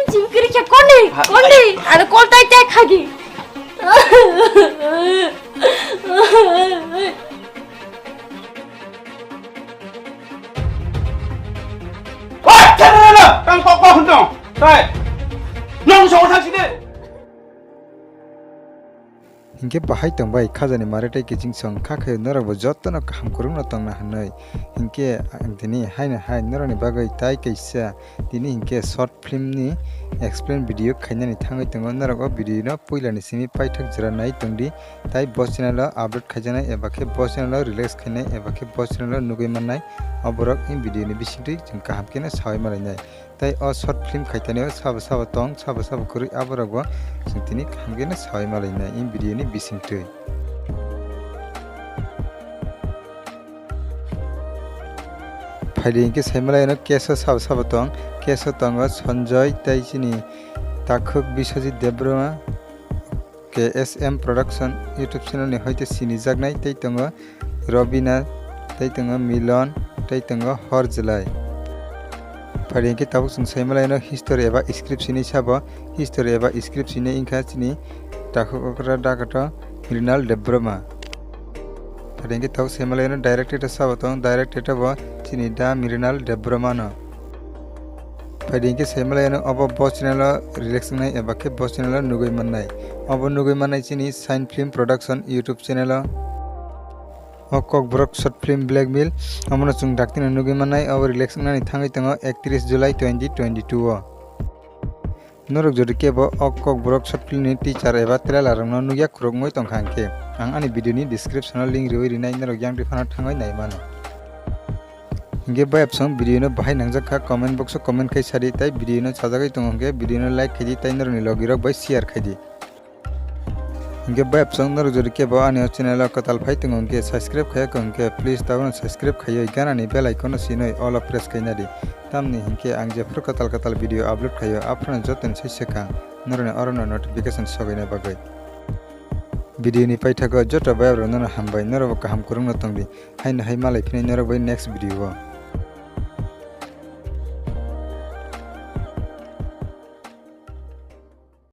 Jingkiri kya kondi, ada koltai tek khagi. Wah, jangan, kang kok hundong, tay, nong soal saksi Hingke bahai tongbai khajani maratai kijing song khakhe norabo jottono kaham kurungno tongna hanoi hingke tini haina hai noroni bagai tai kaisa tini hingke short film ni explain video khainani thangai tongo norago video no puilani simi paithak jora nai tongdi tai bo channel upload khaijana eba khe bo channel release khainai eba khe bo channel nugui mannai oborok in video ni bisingtui jeng kaham kene sawai malainai tai o short film khaitani sabo sabo tong sabo sabo kurui aborogo jeng tini kaham kene sawai malainai in video ni bisingtui filing के सेमलाय न केसो साब साब तंग केसो तंग संजय ताइचिनी ताखुक Biswajit Debbarma KSM production YouTube channel ने होइते सिनि जागनाय तै तंग रबिना तै तंग मिलन तै तंग हरजलाय फाइलिंग के ताबुक जों सेमलाय न हिस्टोरी एबा स्क्रिप्ट सिनि साबो हिस्टोरी एबा स्क्रिप्ट सिनि इंखा सिनि ताखुकरा दागत मृणाल देब्रमा फाइलिंग के ताबुक सेमलाय न डायरेक्टर साबो तंग डायरेक्टर बो chini da Mrinal Debramano filing के सेमलाय न अब बस चैनल रिलेक्स नाय एबा के बस चैनल नुगै मन्नाय अब नुगै मन्नाय चिनि sign film production YouTube channel अकक ब्रक शॉर्ट फिल्म ब्लैकमेल अमन जों डाक्तिन नुगै मन्नाय अब रिलेक्स नाय थांगै तंग 31 जुलाई 2022 नरक जदि केबो अकक ब्रक शॉर्ट फिल्म नि टीचर एबा ट्रेलर न नुगिया खुरगमै तंखांके आं आनि भिडियोनि डिस्क्रिप्शनाव लिंक रिवै रिनाय नरक यांग दिफाना थांगै नाय मानो Hingke bai apsong video no bahai nangjak comment box o comment khai sari tai video no sajagai tongo hingke video no like khaidi tai noroni logirok bai share khaidi hingke bai apsong norok jodi ke bo ani channel o katal phai tongo hingke subscribe khaya ko hingke please tabon subscribe khayoi ganani bell icon o sinoi all of press kainadi tamni hingke ang je fur katal video upload khayo aprona joten seseka noroni orono notification sogaina bagai video ni paithako joto bai ro no hambai norok kaham kurungno tongdi haina hai malai phine norok bai next video o